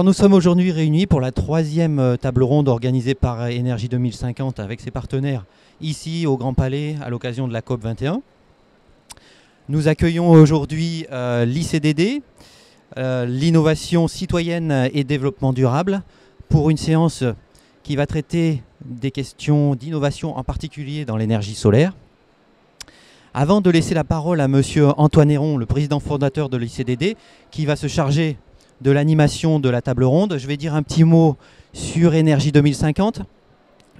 Alors nous sommes aujourd'hui réunis pour la troisième table ronde organisée par Énergie 2050 avec ses partenaires ici au Grand Palais à l'occasion de la COP 21. Nous accueillons aujourd'hui l'ICDD, l'innovation citoyenne et développement durable, pour une séance qui va traiter des questions d'innovation, en particulier dans l'énergie solaire. Avant de laisser la parole à monsieur Antoine Héron, le président fondateur de l'ICDD, qui va se charger de l'animation de la table ronde, je vais dire un petit mot sur Énergie 2050.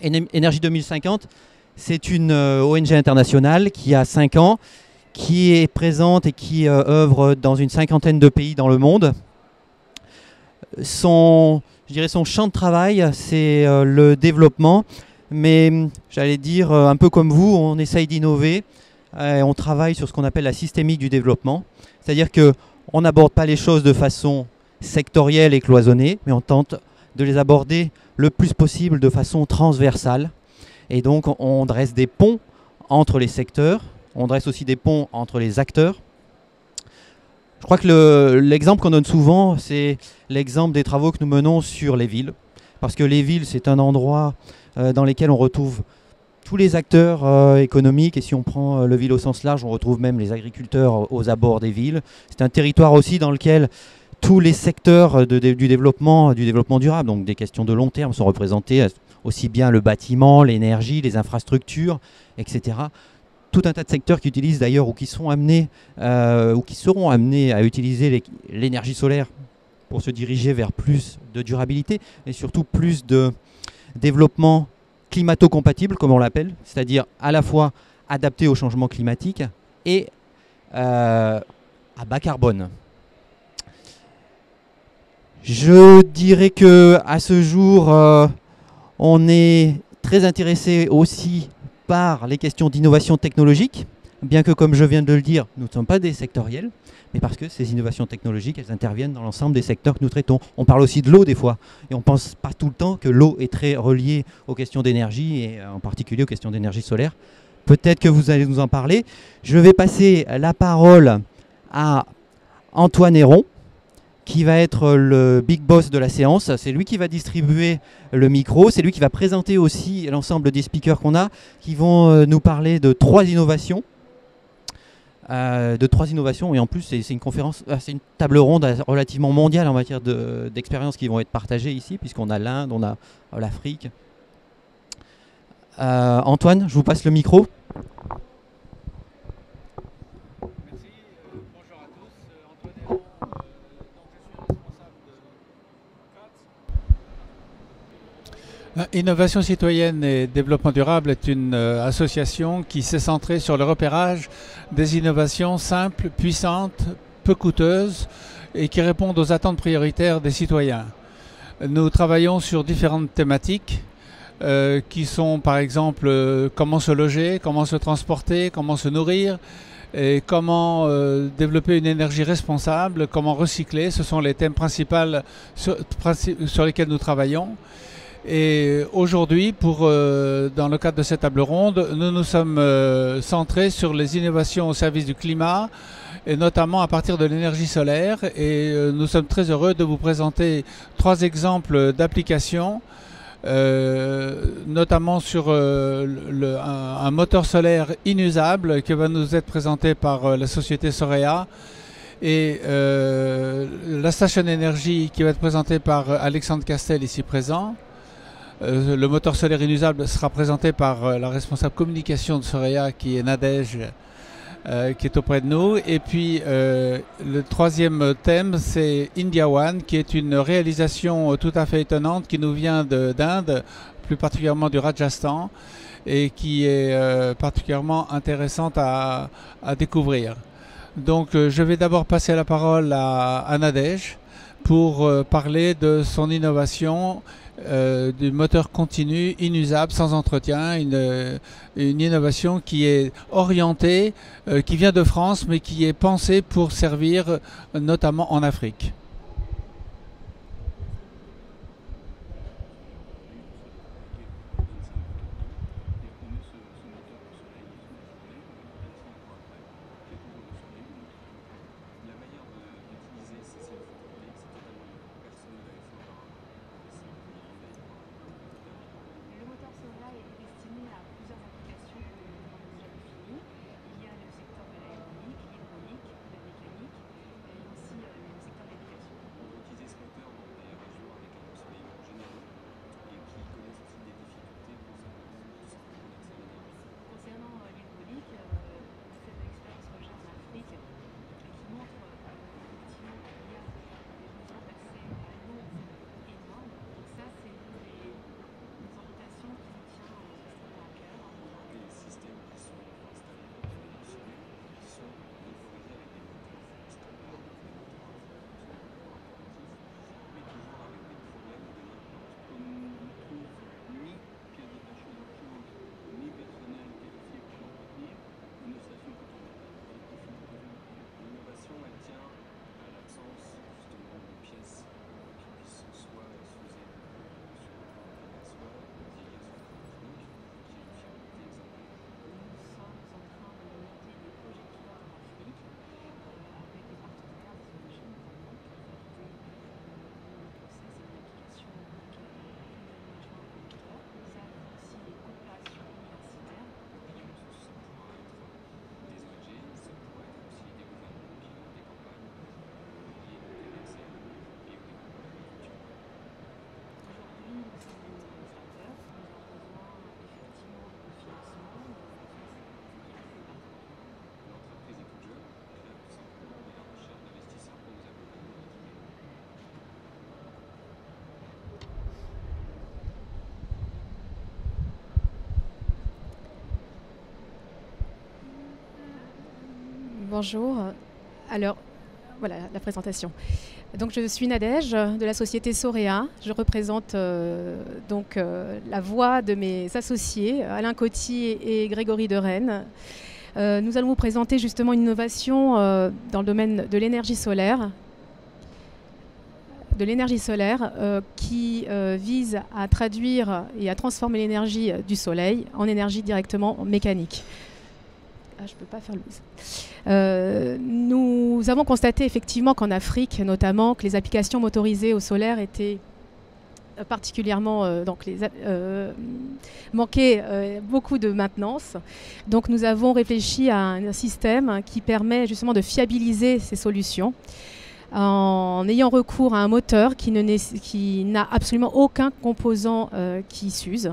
Énergie 2050, c'est une ONG internationale qui a 5 ans, qui est présente et qui œuvre dans une cinquantaine de pays dans le monde. Son champ de travail, c'est le développement, mais j'allais dire, un peu comme vous, on essaye d'innover, on travaille sur ce qu'on appelle la systémique du développement, c'est-à-dire qu'on n'aborde pas les choses de façon sectorielle et cloisonnée, mais on tente de les aborder le plus possible de façon transversale, et donc on dresse des ponts entre les secteurs, on dresse aussi des ponts entre les acteurs. Je crois que l'exemple qu'on donne souvent, c'est l'exemple des travaux que nous menons sur les villes. Parce que les villes, c'est un endroit dans lequel on retrouve tous les acteurs économiques. Et si on prend le ville au sens large, on retrouve même les agriculteurs aux abords des villes. C'est un territoire aussi dans lequel tous les secteurs du développement durable, donc des questions de long terme, sont représentés, aussi bien le bâtiment, l'énergie, les infrastructures, etc. Tout un tas de secteurs qui utilisent d'ailleurs ou qui sont amenés ou qui seront amenés à utiliser l'énergie solaire pour se diriger vers plus de durabilité et surtout plus de développement climato-compatible, comme on l'appelle, c'est-à-dire à la fois adapté au changement climatique et à bas carbone. Je dirais qu'à ce jour, on est très intéressé aussi par les questions d'innovation technologique, bien que, comme je viens de le dire, nous ne sommes pas des sectoriels, mais parce que ces innovations technologiques, elles interviennent dans l'ensemble des secteurs que nous traitons. On parle aussi de l'eau des fois, et on ne pense pas tout le temps que l'eau est très reliée aux questions d'énergie, et en particulier aux questions d'énergie solaire. Peut-être que vous allez nous en parler. Je vais passer la parole à Antoine Héron, qui va être le big boss de la séance. C'est lui qui va distribuer le micro, c'est lui qui va présenter aussi l'ensemble des speakers qu'on a, qui vont nous parler de 3 innovations. Et en plus c'est une conférence, c'est une table ronde relativement mondiale en matière d'expériences qui vont être partagées ici, puisqu'on a l'Inde, on a l'Afrique. Antoine, je vous passe le micro. Innovation citoyenne et développement durable est une association qui s'est centrée sur le repérage des innovations simples, puissantes, peu coûteuses et qui répondent aux attentes prioritaires des citoyens. Nous travaillons sur différentes thématiques qui sont par exemple comment se loger, comment se transporter, comment se nourrir et comment développer une énergie responsable, comment recycler. Ce sont les thèmes principaux sur lesquels nous travaillons. Et aujourd'hui, dans le cadre de cette table ronde, nous nous sommes centrés sur les innovations au service du climat, et notamment à partir de l'énergie solaire. Et nous sommes très heureux de vous présenter 3 exemples d'applications, notamment sur un moteur solaire inusable qui va nous être présenté par la société Sorea, et la Station Energy qui va être présentée par Alexandre Castel, ici présent. Le moteur solaire inusable sera présenté par la responsable communication de Sorea, qui est Nadège, qui est auprès de nous. Et puis le 3e thème, c'est India One, qui est une réalisation tout à fait étonnante qui nous vient d'Inde, plus particulièrement du Rajasthan, et qui est particulièrement intéressante à découvrir. Donc je vais d'abord passer la parole à Nadège pour parler de son innovation du moteur continu inusable sans entretien, une innovation qui est orientée, qui vient de France mais qui est pensée pour servir notamment en Afrique. Bonjour. Alors, voilà la présentation. Donc, je suis Nadège de la société Sorea. Je représente la voix de mes associés, Alain Coty et Grégory de Rennes. Nous allons vous présenter justement une innovation dans le domaine de l'énergie solaire. Qui vise à traduire et à transformer l'énergie du soleil en énergie directement mécanique. Ah, je ne peux pas faire le nous avons constaté effectivement qu'en Afrique, notamment, que les applications motorisées au solaire étaient particulièrement manquaient beaucoup de maintenance. Donc nous avons réfléchi à un système qui permet justement de fiabiliser ces solutions en ayant recours à un moteur qui n'a absolument aucun composant qui s'use,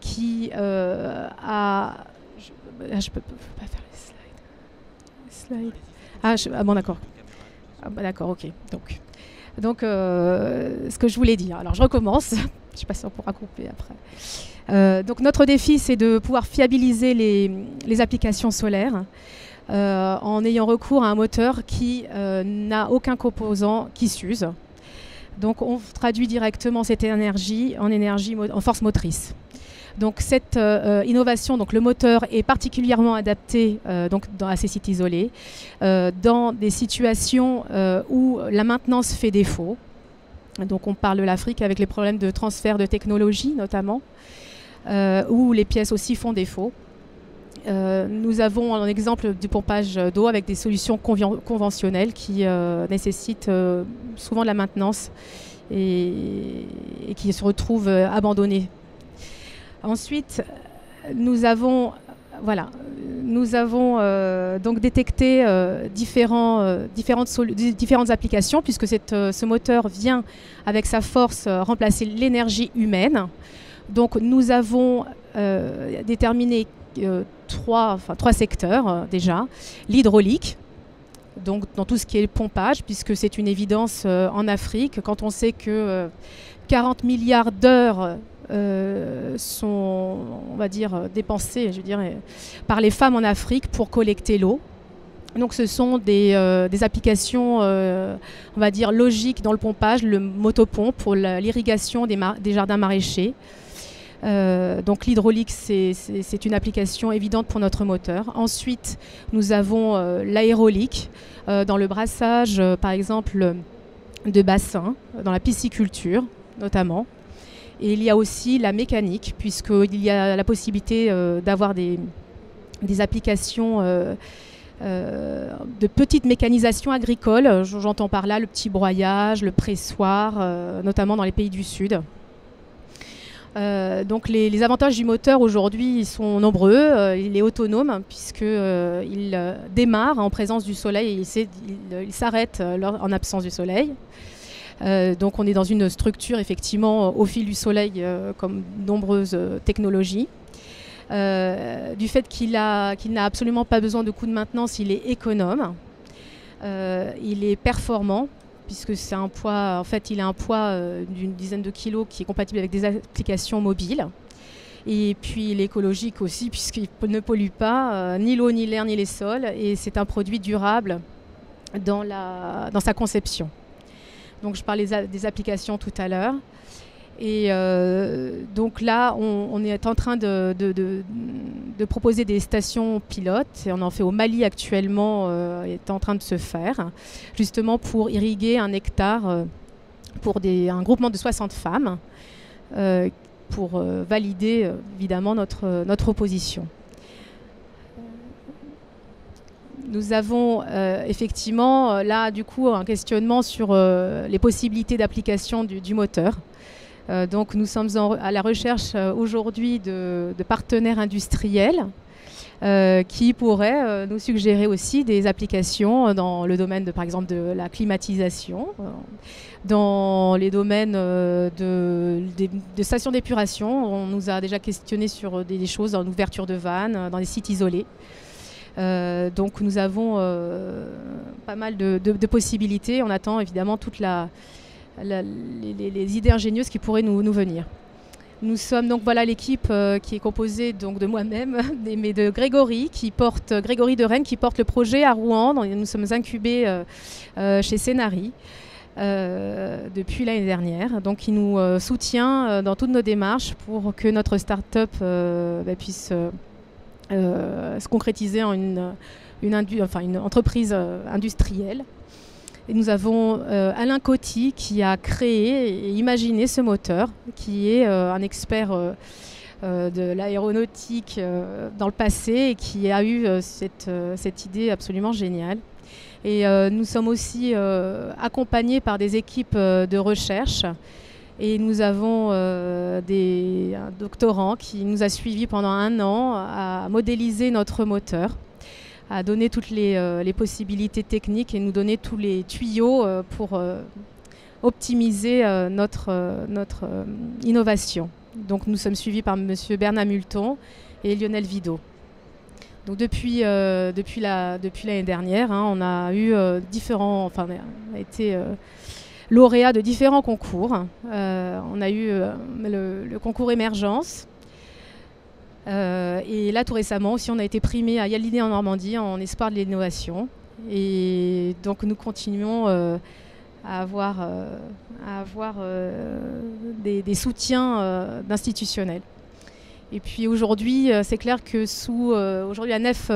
qui a... Je peux pas faire les slides. Bon, d'accord. D'accord, ok. Donc ce que je voulais dire. Alors, je recommence. Je ne sais pas si on pourra couper après. Donc, notre défi, c'est de pouvoir fiabiliser les applications solaires en ayant recours à un moteur qui n'a aucun composant qui s'use. Donc, on traduit directement cette énergie en force motrice. Donc cette innovation, donc le moteur est particulièrement adapté à ces sites isolés, dans des situations où la maintenance fait défaut. Donc on parle de l'Afrique avec les problèmes de transfert de technologie notamment, où les pièces aussi font défaut. Nous avons un exemple du pompage d'eau avec des solutions conventionnelles qui nécessitent souvent de la maintenance et qui se retrouvent abandonnées. Ensuite, nous avons donc détecté différentes applications, puisque ce moteur vient avec sa force remplacer l'énergie humaine. Donc nous avons déterminé trois secteurs déjà. L'hydraulique, donc dans tout ce qui est pompage, puisque c'est une évidence en Afrique, quand on sait que 40 milliards d'heures sont, on va dire, dépensées, par les femmes en Afrique pour collecter l'eau. Donc ce sont des applications, on va dire, logiques dans le pompage, le motopompe pour l'irrigation des jardins maraîchers. Donc l'hydraulique, c'est une application évidente pour notre moteur. Ensuite, nous avons l'aérolique dans le brassage, par exemple, de bassins, dans la pisciculture notamment. Et il y a aussi la mécanique, puisqu'il y a la possibilité d'avoir des applications de petite mécanisation agricole. J'entends par là le petit broyage, le pressoir, notamment dans les pays du Sud. Donc les avantages du moteur aujourd'hui sont nombreux. Il est autonome puisqu'il démarre en présence du soleil et il s'arrête en absence du soleil. Donc on est dans une structure effectivement au fil du soleil comme nombreuses technologies. Du fait qu'il n'a absolument pas besoin de coûts de maintenance, il est économe, il est performant puisque c'est un poids, en fait il a un poids d'une dizaine de kilos qui est compatible avec des applications mobiles. Et puis il est écologique aussi puisqu'il ne pollue pas ni l'eau, ni l'air, ni les sols, et c'est un produit durable dans sa conception. Donc je parlais des applications tout à l'heure. Et donc là, on est en train de proposer des stations pilotes. Et on en fait au Mali actuellement, est en train de se faire, justement pour irriguer un hectare pour un groupement de 60 femmes, pour valider évidemment notre opposition. Nous avons effectivement là du coup un questionnement sur les possibilités d'application du moteur. Donc nous sommes à la recherche aujourd'hui de partenaires industriels qui pourraient nous suggérer aussi des applications dans le domaine par exemple de la climatisation, dans les domaines de stations d'épuration. On nous a déjà questionné sur des choses dans l'ouverture de vannes, dans des sites isolés. Donc nous avons pas mal de possibilités. On attend évidemment toutes les idées ingénieuses qui pourraient nous venir. Nous sommes donc voilà l'équipe qui est composée donc de moi-même, mais de Grégory de Rennes qui porte le projet à Rouen. Donc, nous sommes incubés chez Scénari depuis l'année dernière. Donc il nous soutient dans toutes nos démarches pour que notre start-up puisse se concrétiser en une entreprise industrielle. Et nous avons Alain Coty qui a créé et imaginé ce moteur, qui est un expert de l'aéronautique dans le passé et qui a eu cette idée absolument géniale. Et nous sommes aussi accompagnés par des équipes de recherche. Et nous avons un doctorant qui nous a suivis pendant 1 an à modéliser notre moteur, à donner toutes les possibilités techniques et nous donner tous les tuyaux pour optimiser notre innovation. Donc nous sommes suivis par M. Bernard Multon et Lionel Vidot. Donc depuis l'année dernière, on a eu on a été lauréat de différents concours. On a eu le concours Émergence. Et là, tout récemment aussi, on a été primé à Yalliné en Normandie en espoir de l'innovation. Et donc, nous continuons à avoir des soutiens d'institutionnels. Et puis aujourd'hui, c'est clair que aujourd'hui, la nef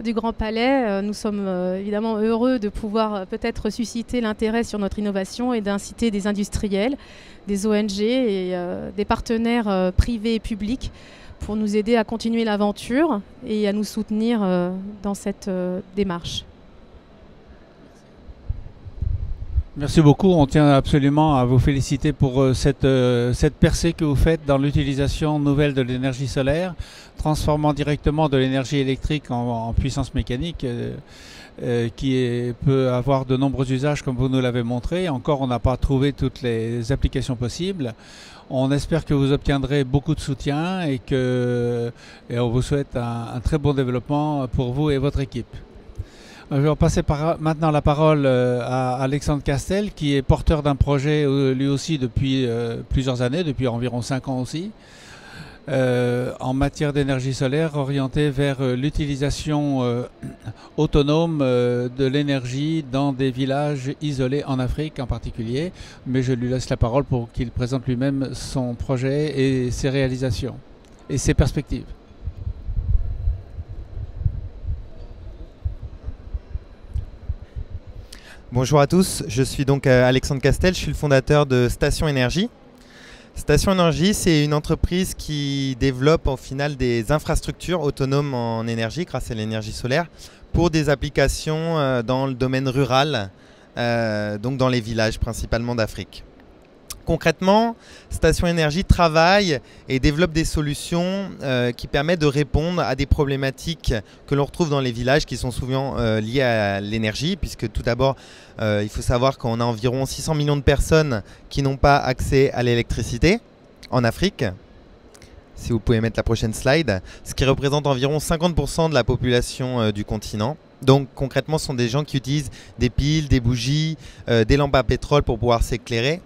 du Grand Palais, nous sommes évidemment heureux de pouvoir peut-être susciter l'intérêt sur notre innovation et d'inciter des industriels, des ONG et des partenaires privés et publics pour nous aider à continuer l'aventure et à nous soutenir dans cette démarche. Merci beaucoup. On tient absolument à vous féliciter pour cette percée que vous faites dans l'utilisation nouvelle de l'énergie solaire, transformant directement de l'énergie électrique en puissance mécanique, qui peut avoir de nombreux usages comme vous nous l'avez montré. Encore, on n'a pas trouvé toutes les applications possibles. On espère que vous obtiendrez beaucoup de soutien et on vous souhaite un très bon développement pour vous et votre équipe. Je vais passer maintenant la parole à Alexandre Castel, qui est porteur d'un projet lui aussi depuis plusieurs années, depuis environ 5 ans aussi, en matière d'énergie solaire, orienté vers l'utilisation autonome de l'énergie dans des villages isolés en Afrique en particulier. Mais je lui laisse la parole pour qu'il présente lui-même son projet et ses réalisations et ses perspectives. Bonjour à tous, je suis donc Alexandre Castel, je suis le fondateur de Station Énergie. Station Énergie, c'est une entreprise qui développe au final des infrastructures autonomes en énergie grâce à l'énergie solaire pour des applications dans le domaine rural, donc dans les villages principalement d'Afrique. Concrètement, Station Énergie travaille et développe des solutions qui permettent de répondre à des problématiques que l'on retrouve dans les villages qui sont souvent liées à l'énergie, puisque tout d'abord, il faut savoir qu'on a environ 600 millions de personnes qui n'ont pas accès à l'électricité en Afrique. Si vous pouvez mettre la prochaine slide, ce qui représente environ 50% de la population du continent. Donc concrètement, ce sont des gens qui utilisent des piles, des bougies, des lampes à pétrole pour pouvoir s'éclairer,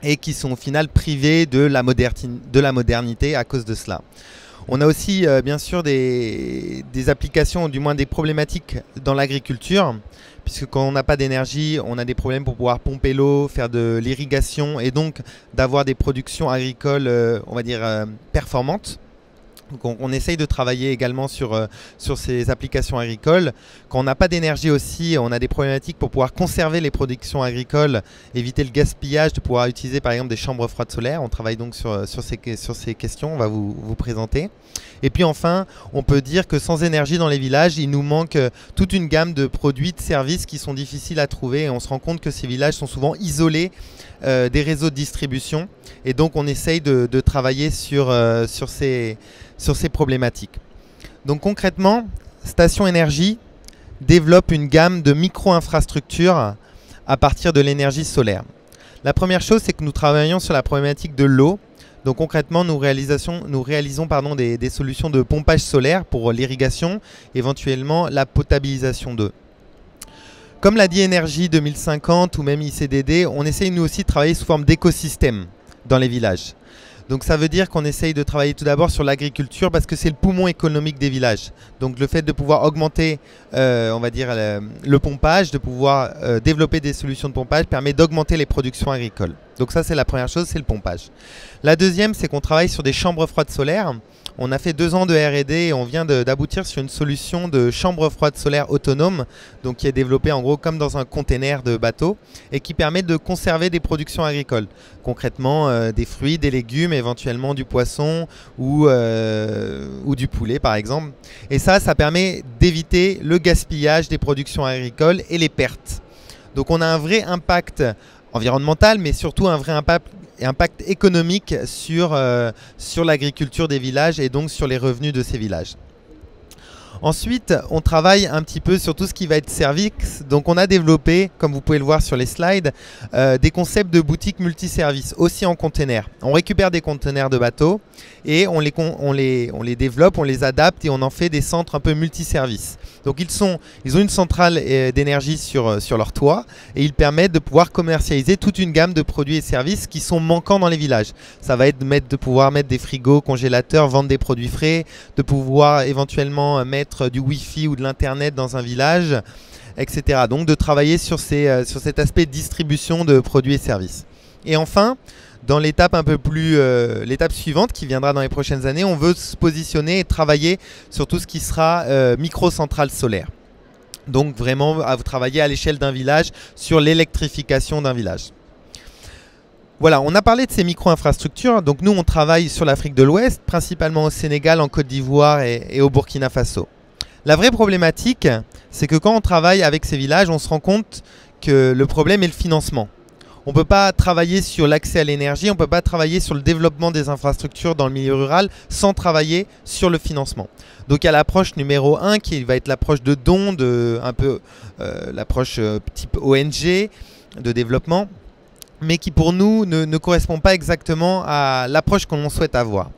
et qui sont au final privés de la modernité à cause de cela. On a aussi bien sûr des applications, ou du moins des problématiques dans l'agriculture, puisque quand on n'a pas d'énergie, on a des problèmes pour pouvoir pomper l'eau, faire de l'irrigation et donc d'avoir des productions agricoles, on va dire, performantes. Donc on essaye de travailler également sur ces applications agricoles. Quand on n'a pas d'énergie aussi, on a des problématiques pour pouvoir conserver les productions agricoles, éviter le gaspillage, de pouvoir utiliser par exemple des chambres froides solaires. On travaille donc sur ces questions, on va vous présenter. Et puis enfin, on peut dire que sans énergie dans les villages, il nous manque toute une gamme de produits, de services qui sont difficiles à trouver. Et on se rend compte que ces villages sont souvent isolés des réseaux de distribution. Et donc on essaye de travailler sur ces problématiques. Donc concrètement, Station Énergie développe une gamme de micro-infrastructures à partir de l'énergie solaire. La première chose, c'est que nous travaillons sur la problématique de l'eau. Donc concrètement, nous réalisons des solutions de pompage solaire pour l'irrigation, éventuellement la potabilisation d'eau. Comme l'a dit Énergie 2050 ou même ICDD, on essaye nous aussi de travailler sous forme d'écosystème dans les villages. Donc ça veut dire qu'on essaye de travailler tout d'abord sur l'agriculture parce que c'est le poumon économique des villages. Donc le fait de pouvoir augmenter, on va dire, le pompage, de pouvoir développer des solutions de pompage permet d'augmenter les productions agricoles. Donc ça c'est la première chose, c'est le pompage. La deuxième, c'est qu'on travaille sur des chambres froides solaires. On a fait 2 ans de R&D et on vient d'aboutir sur une solution de chambre froide solaire autonome, donc qui est développée en gros comme dans un container de bateau et qui permet de conserver des productions agricoles. Concrètement, des fruits, des légumes, éventuellement du poisson ou du poulet par exemple. Et ça permet d'éviter le gaspillage des productions agricoles et les pertes. Donc on a un vrai impact environnemental, mais surtout un vrai impact économique sur l'agriculture des villages et donc sur les revenus de ces villages. Ensuite, on travaille un petit peu sur tout ce qui va être service. Donc on a développé, comme vous pouvez le voir sur les slides, des concepts de boutiques multiservices, aussi en container. On récupère des containers de bateaux et on les développe, on les adapte et on en fait des centres un peu multiservices. Donc ils ont une centrale d'énergie sur leur toit et ils permettent de pouvoir commercialiser toute une gamme de produits et services qui sont manquants dans les villages. Ça va être de pouvoir mettre des frigos, congélateurs, vendre des produits frais, de pouvoir éventuellement mettre du Wi-Fi ou de l'Internet dans un village, etc. Donc de travailler sur cet aspect de distribution de produits et services. Et enfin, dans l'étape l'étape suivante qui viendra dans les prochaines années, on veut se positionner et travailler sur tout ce qui sera micro-centrale solaire. Donc vraiment travailler à l'échelle d'un village sur l'électrification d'un village. Voilà, on a parlé de ces micro-infrastructures. Donc nous, on travaille sur l'Afrique de l'Ouest, principalement au Sénégal, en Côte d'Ivoire et au Burkina Faso. La vraie problématique, c'est que quand on travaille avec ces villages, on se rend compte que le problème est le financement. On ne peut pas travailler sur l'accès à l'énergie, on ne peut pas travailler sur le développement des infrastructures dans le milieu rural sans travailler sur le financement. Donc il y a l'approche numéro 1 qui va être l'approche de don, l'approche type ONG de développement, mais qui pour nous ne correspond pas exactement à l'approche qu'on souhaite avoir.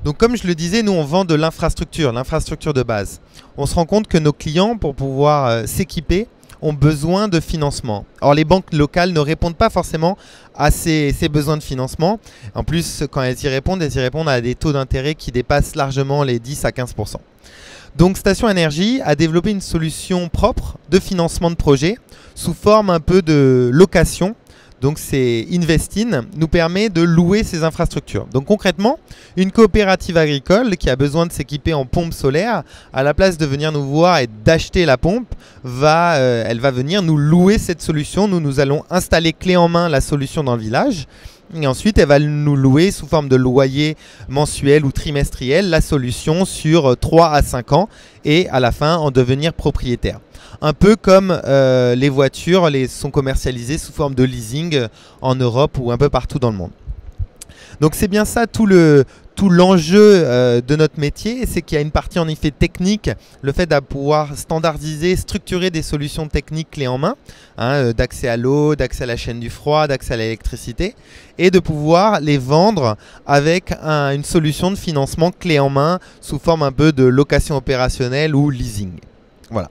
Donc comme je le disais, nous on vend de l'infrastructure de base. On se rend compte que nos clients, pour pouvoir s'équiper, ont besoin de financement. Or les banques locales ne répondent pas forcément à ces besoins de financement. En plus, quand elles y répondent à des taux d'intérêt qui dépassent largement les 10 à 15%. Donc Station Énergie a développé une solution propre de financement de projet sous forme un peu de location. Donc c'est Investin, nous permet de louer ces infrastructures. Donc concrètement, une coopérative agricole qui a besoin de s'équiper en pompe solaire, à la place de venir nous voir et d'acheter la pompe, elle va venir nous louer cette solution. Nous allons installer clé en main la solution dans le village. Et ensuite, elle va nous louer sous forme de loyer mensuel ou trimestriel la solution sur 3 à 5 ans et à la fin en devenir propriétaire. Un peu comme les voitures sont commercialisées sous forme de leasing en Europe ou un peu partout dans le monde. Donc c'est bien ça tout l'enjeu de notre métier, c'est qu'il y a une partie en effet technique, le fait de pouvoir standardiser, structurer des solutions techniques clés en main, d'accès à l'eau, d'accès à la chaîne du froid, d'accès à l'électricité, et de pouvoir les vendre avec une solution de financement clé en main sous forme un peu de location opérationnelle ou leasing. Voilà.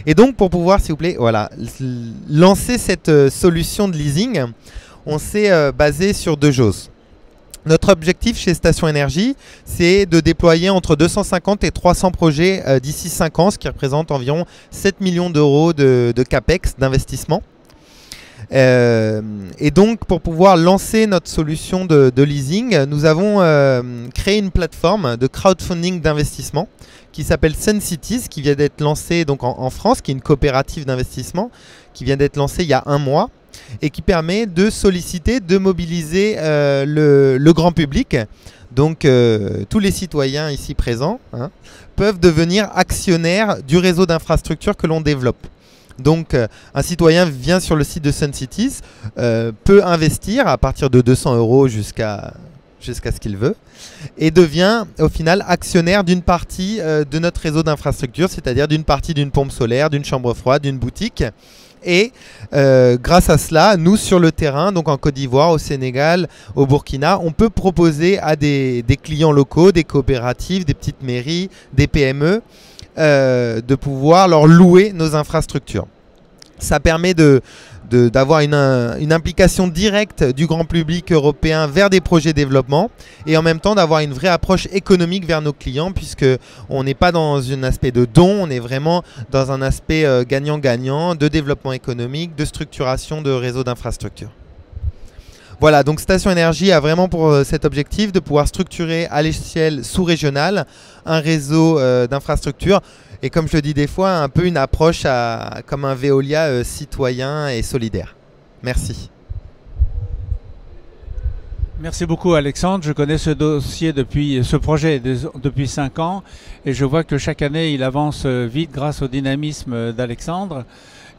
Et donc pour pouvoir, s'il vous plaît, lancer cette solution de leasing, on s'est basé sur 2 choses. Notre objectif chez Station Énergie, c'est de déployer entre 250 et 300 projets d'ici 5 ans, ce qui représente environ 7 millions d'euros de CAPEX, d'investissement. Et donc pour pouvoir lancer notre solution de leasing, nous avons créé une plateforme de crowdfunding d'investissement qui s'appelle Sun Cities, qui vient d'être lancée donc en France, qui est une coopérative d'investissement, qui vient d'être lancée il y a 1 mois et qui permet de solliciter, de mobiliser le grand public. Donc tous les citoyens ici présents peuvent devenir actionnaires du réseau d'infrastructures que l'on développe. Donc un citoyen vient sur le site de Sun Cities, peut investir à partir de 200 € jusqu'à ce qu'il veut et devient au final actionnaire d'une partie de notre réseau d'infrastructures, c'est-à-dire d'une partie d'une pompe solaire, d'une chambre froide, d'une boutique. Et grâce à cela, nous sur le terrain, donc en Côte d'Ivoire, au Sénégal, au Burkina, on peut proposer à des clients locaux, des coopératives, des petites mairies, des PME, de pouvoir leur louer nos infrastructures. Ça permet de d'avoir une implication directe du grand public européen vers des projets de développement et en même temps d'avoir une vraie approche économique vers nos clients, puisque on n'est pas dans un aspect de don, on est vraiment dans un aspect gagnant-gagnant de développement économique, de structuration de réseaux d'infrastructures. Voilà, donc Station Énergie a vraiment pour cet objectif de pouvoir structurer à l'échelle sous-régionale un réseau d'infrastructures et, comme je le dis des fois, un peu une approche comme un Veolia citoyen et solidaire. Merci. Merci beaucoup Alexandre, je connais ce dossier ce projet depuis 5 ans et je vois que chaque année il avance vite grâce au dynamisme d'Alexandre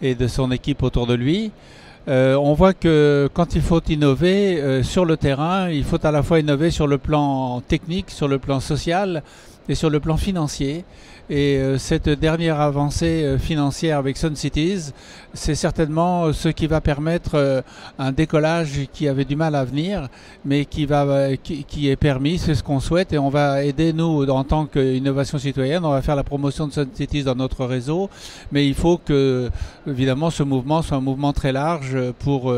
et de son équipe autour de lui. On voit que quand il faut innover sur le terrain, il faut à la fois innover sur le plan technique, sur le plan social et sur le plan financier. Et cette dernière avancée financière avec Sun Cities, c'est certainement ce qui va permettre un décollage qui avait du mal à venir, mais qui est permis, c'est ce qu'on souhaite. Et on va aider, nous, en tant qu'innovation citoyenne, on va faire la promotion de Sun Cities dans notre réseau. Mais il faut que, évidemment, ce mouvement soit un mouvement très large pour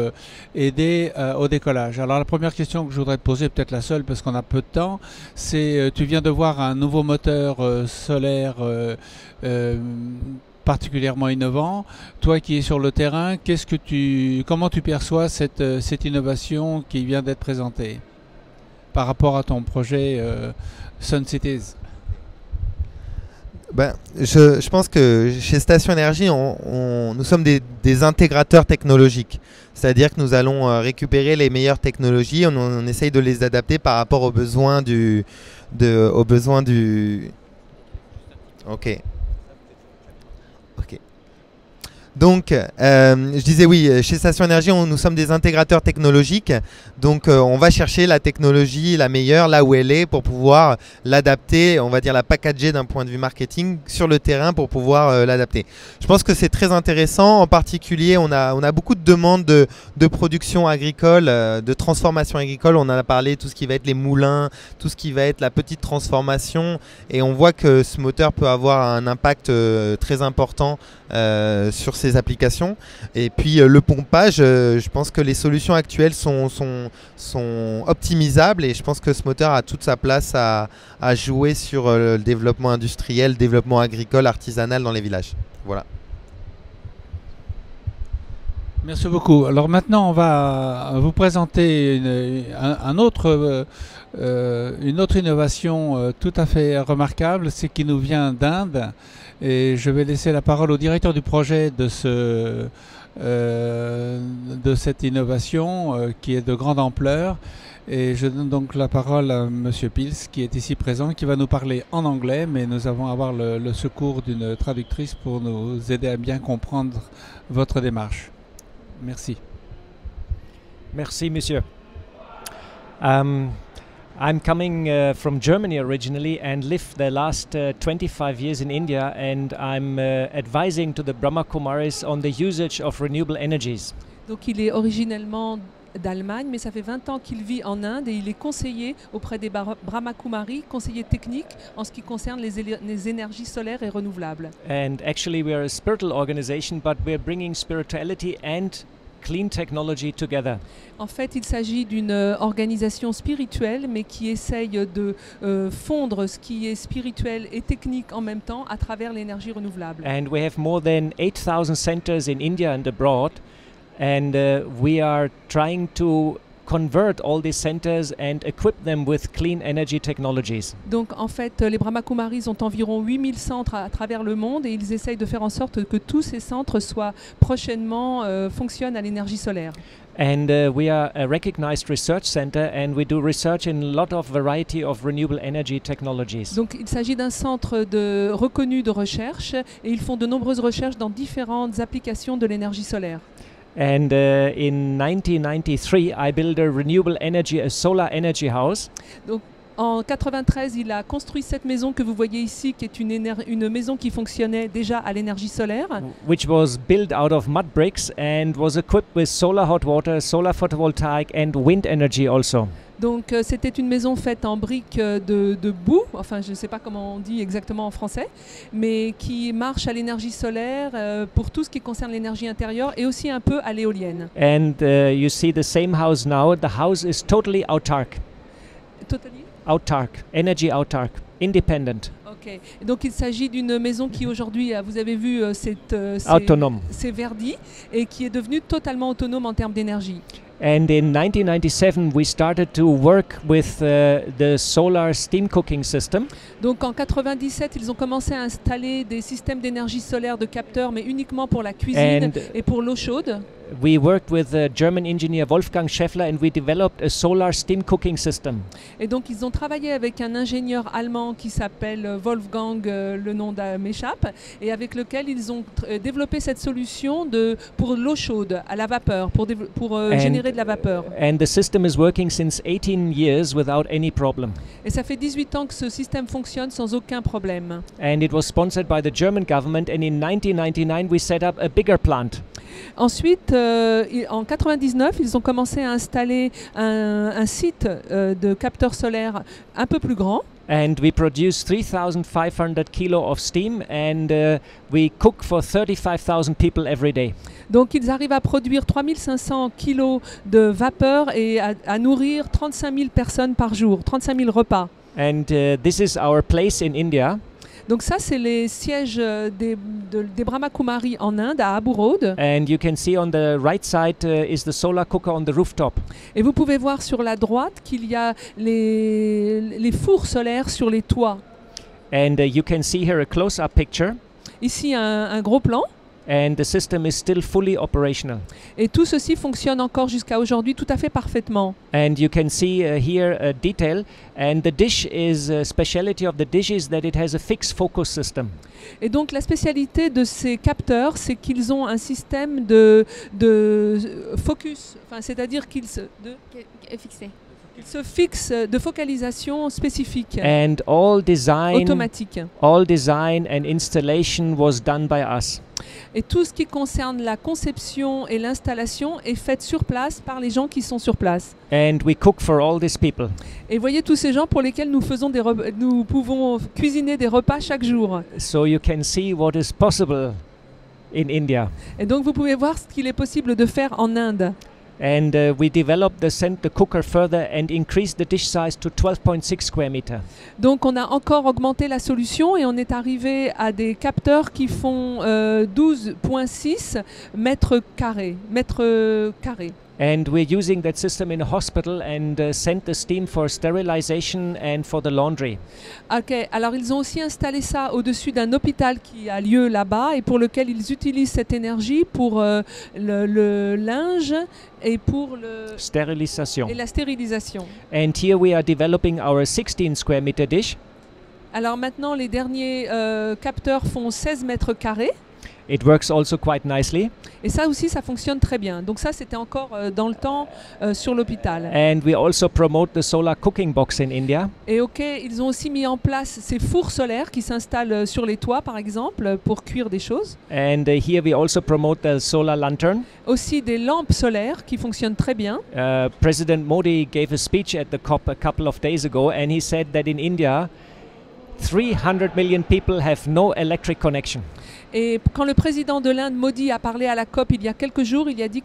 aider au décollage. Alors la première question que je voudrais te poser, peut-être la seule parce qu'on a peu de temps, c'est tu viens de voir un nouveau moteur solaire particulièrement innovant. Toi qui es sur le terrain, comment tu perçois cette innovation qui vient d'être présentée par rapport à ton projet Sun Cities? Je pense que chez Station Énergie, nous sommes des intégrateurs technologiques. C'est-à-dire que nous allons récupérer les meilleures technologies, on essaye de les adapter par rapport aux besoins du... Ok. Donc, je disais oui, chez Station Énergie, nous sommes des intégrateurs technologiques. Donc, on va chercher la technologie la meilleure là où elle est pour pouvoir l'adapter, on va dire la packager d'un point de vue marketing sur le terrain pour pouvoir l'adapter. Je pense que c'est très intéressant. En particulier, on a beaucoup de demandes de production agricole, de transformation agricole. On en a parlé, tout ce qui va être les moulins, tout ce qui va être la petite transformation. Et on voit que ce moteur peut avoir un impact très important sur ces applications. Et puis le pompage, je pense que les solutions actuelles sont optimisables et je pense que ce moteur a toute sa place à jouer sur le développement industriel, le développement agricole, artisanal dans les villages. Voilà. Merci beaucoup. Alors maintenant, on va vous présenter une autre innovation tout à fait remarquable, c'est qui nous vient d'Inde. Et je vais laisser la parole au directeur du projet de cette innovation qui est de grande ampleur. Et je donne donc la parole à M. Pils, qui est ici présent, qui va nous parler en anglais, mais nous allons avoir le secours d'une traductrice pour nous aider à bien comprendre votre démarche. Merci. Merci, monsieur. I'm coming from Germany originally and lived the last 25 years in India, and I'm advising to the Brahma Kumaris on the usage of renewable energies. Donc il est originellement d'Allemagne, mais ça fait 20 ans qu'il vit en Inde et il est conseiller auprès des Brahma Kumaris, conseiller technique en ce qui concerne les énergies solaires et renouvelables. And actually we are a spiritual organization, but we are bringing spirituality and clean technology together. En fait, il s'agit d'une organisation spirituelle, mais qui essaye de fondre ce qui est spirituel et technique en même temps à travers l'énergie renouvelable. And we have more than 8,000 centers in India and abroad, and we are trying to convert all these centers and equip them with clean energy technologies. Donc en fait, les Brahma Kumaris ont environ 8000 centres à travers le monde et ils essayent de faire en sorte que tous ces centres soient prochainement fonctionnent à l'énergie solaire. And we are a recognized research center and we do research in a lot of variety of renewable energy technologies. Donc il s'agit d'un centre reconnu de recherche et ils font de nombreuses recherches dans différentes applications de l'énergie solaire. And in 1993, I built a solar energy house. Donc, en 1993, il a construit cette maison que vous voyez ici, qui est une maison qui fonctionnait déjà à l'énergie solaire. Which was built out of mud bricks and was equipped with solar hot water, solar photovoltaic and wind energy also. Donc c'était une maison faite en briques de boue, enfin je ne sais pas comment on dit exactement en français, mais qui marche à l'énergie solaire pour tout ce qui concerne l'énergie intérieure et aussi un peu à l'éolienne. And you see the same house now. The house is totally autark. Totally. Autark, energy autark, independent, Ok. Donc il s'agit d'une maison qui aujourd'hui, vous avez vu, autonome. c'est verdi et qui est devenue totalement autonome en termes d'énergie. And in 1997, we started to work with the solar steam cooking system. Donc en 97, ils ont commencé à installer des systèmes d'énergie solaire de capteurs, mais uniquement pour la cuisine And et pour l'eau chaude. we worked with the German engineer Wolfgang Scheffler, and we developed a solar steam cooking system. Et donc ils ont travaillé avec un ingénieur allemand qui s'appelle Wolfgang, le nom m'échappe, et avec lequel ils ont développé cette solution pour l'eau chaude à la vapeur, pour générer de la vapeur. And the system is working since 18 years without any problem. Et ça fait 18 ans que ce système fonctionne sans aucun problème. And it was sponsored by the German government, and in 1999 we set up a bigger plant. Ensuite, en 99, ils ont commencé à installer un site de capteurs solaires un peu plus grand. And we produce 3,500 kilos of steam, and we cook for 35,000 people every day. Donc ils arrivent à produire 3500 kilos de vapeur et à nourrir 35 000 personnes par jour, 35 000 repas. And this is our place in India. Donc ça, c'est les sièges des Brahma Kumari en Inde, à Abu Road. And you can see on the right side is the solar cooker on the rooftop. Et vous pouvez voir sur la droite qu'il y a les fours solaires sur les toits. And you can see here a close-up picture. Ici, un gros plan. And the system is still fully operational. Et tout ceci fonctionne encore jusqu'à aujourd'hui tout à fait parfaitement. And you can see here a detail. And the dish is, speciality of the dish is that it has a fixed focus system. Et donc la spécialité de ces capteurs, c'est qu'ils ont un système de focus, enfin, c'est-à-dire qu'ils se fixent de focalisation spécifique, And all design automatique. and installation was done by us. Et tout ce qui concerne la conception et l'installation est fait sur place par les gens qui sont sur place. And we cook for all these people. Et voyez tous ces gens pour lesquels nous pouvons cuisiner des repas chaque jour. So you can see what is possible in India. Et donc vous pouvez voir ce qu'il est possible de faire en Inde. And we developed the cooker further and increased the dish size to 12.6 square meter. Donc on a encore augmenté la solution et on est arrivé à des capteurs qui font 12.6 mètres carrés. And we're using that system in a hospital and send the steam for sterilization and for the laundry. Ok, alors ils ont aussi installé ça au-dessus d'un hôpital qui a lieu là-bas et pour lequel ils utilisent cette énergie pour le linge et pour Sterilisation. la stérilisation. And here we are developing our 16 square meter dish. Alors maintenant, les derniers capteurs font 16 mètres carrés. It works also quite nicely. Et ça aussi, ça fonctionne très bien. Donc ça, c'était encore dans le temps sur l'hôpital. And we also promote the solar cooking box in India. Et ok, ils ont aussi mis en place ces fours solaires qui s'installent sur les toits, par exemple, pour cuire des choses. And here we also promote the solar lantern. Aussi des lampes solaires qui fonctionnent très bien. President Modi gave a speech at the COP a couple of days ago, and he said that in India, 300 million people have no electric connection. Et quand le président de l'Inde, Modi, a parlé à la COP il y a quelques jours, il a dit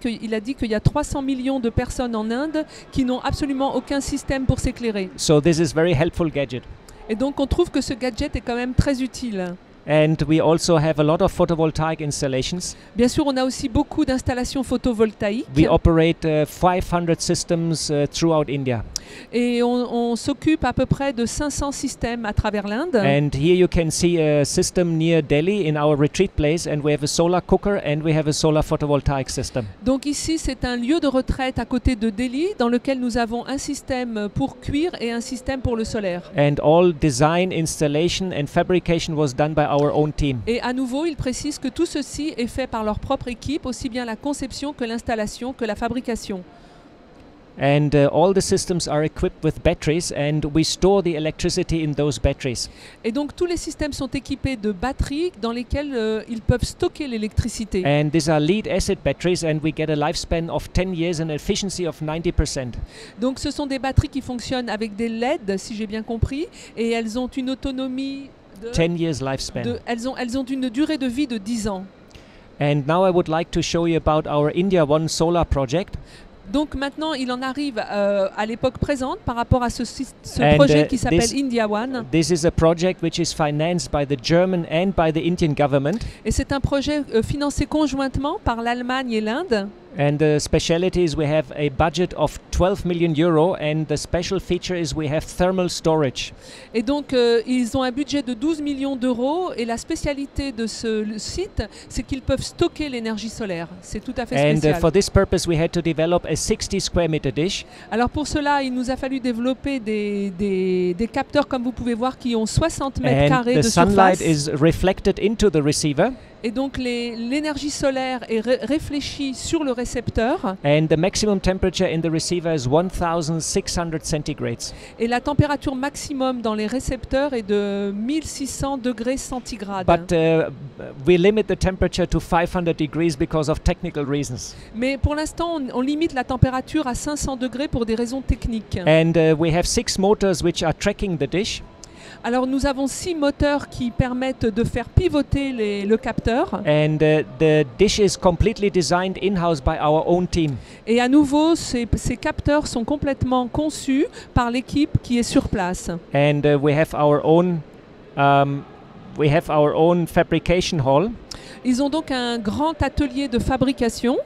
qu'il y a 300 millions de personnes en Inde qui n'ont absolument aucun système pour s'éclairer. So this is very helpful gadget. Et donc on trouve que ce gadget est quand même très utile. And we also have a lot of photovoltaic installations. Bien sûr, on a aussi beaucoup d'installations photovoltaïques. We operate 500 systems throughout India. Et on s'occupe à peu près de 500 systèmes à travers l'Inde. And here you can see a system near Delhi in our retreat place, and we have a solar cooker and we have a solar photovoltaic system. Donc ici, c'est un lieu de retraite à côté de Delhi dans lequel nous avons un système pour cuire et un système pour le solaire. And all design, installation and fabrication was done by our own team. Et à nouveau, il précise que tout ceci est fait par leur propre équipe, aussi bien la conception que l'installation que la fabrication. And all the systems are equipped with batteries, and we store the electricity in those batteries. Et donc tous les systèmes sont équipés de batteries dans lesquelles ils peuvent stocker l'électricité. And these are lead acid batteries, and we get a lifespan of 10 years and efficiency of 90%. Donc ce sont des batteries qui fonctionnent avec des LED, si j'ai bien compris, et elles ont une autonomie de 10 years lifespan. elles ont une durée de vie de 10 ans. And now I would like to show you about our India One solar project. Donc maintenant, il en arrive à l'époque présente par rapport à ce And, projet qui s'appelle this- India One. This is a project which is financed by the German and by the Indian government. Et c'est un projet financé conjointement par l'Allemagne et l'Inde. And the speciality is we have a budget of 12 million euro, and the special feature is we have thermal storage. Et donc, ils ont un budget de 12 millions d'euros. Et la spécialité de ce site, c'est qu'ils peuvent stocker l'énergie solaire. C'est tout à fait And spécial. for this purpose, we had to develop a 60 square meter dish. Alors pour cela, il nous a fallu développer des capteurs, comme vous pouvez voir, qui ont 60 mètres And carrés the de sunlight surface. is reflected into the receiver. Et donc l'énergie solaire est réfléchie sur le récepteur. And the maximum temperature in the receiver is 1600 centigrades. Et la température maximum dans les récepteurs est de 1600 degrés centigrades. But we limit the temperature to 500 degrees because of technical reasons. Mais pour l'instant, on limite la température à 500 degrés pour des raisons techniques. And we have 6 motors which are tracking the dish. Alors nous avons 6 moteurs qui permettent de faire pivoter le capteur. And the dish is completely designed in-house by our own team. Et à nouveau, ces capteurs sont complètement conçus par l'équipe qui est sur place. And we have our own fabrication hall. Ils ont donc un grand atelier de fabrication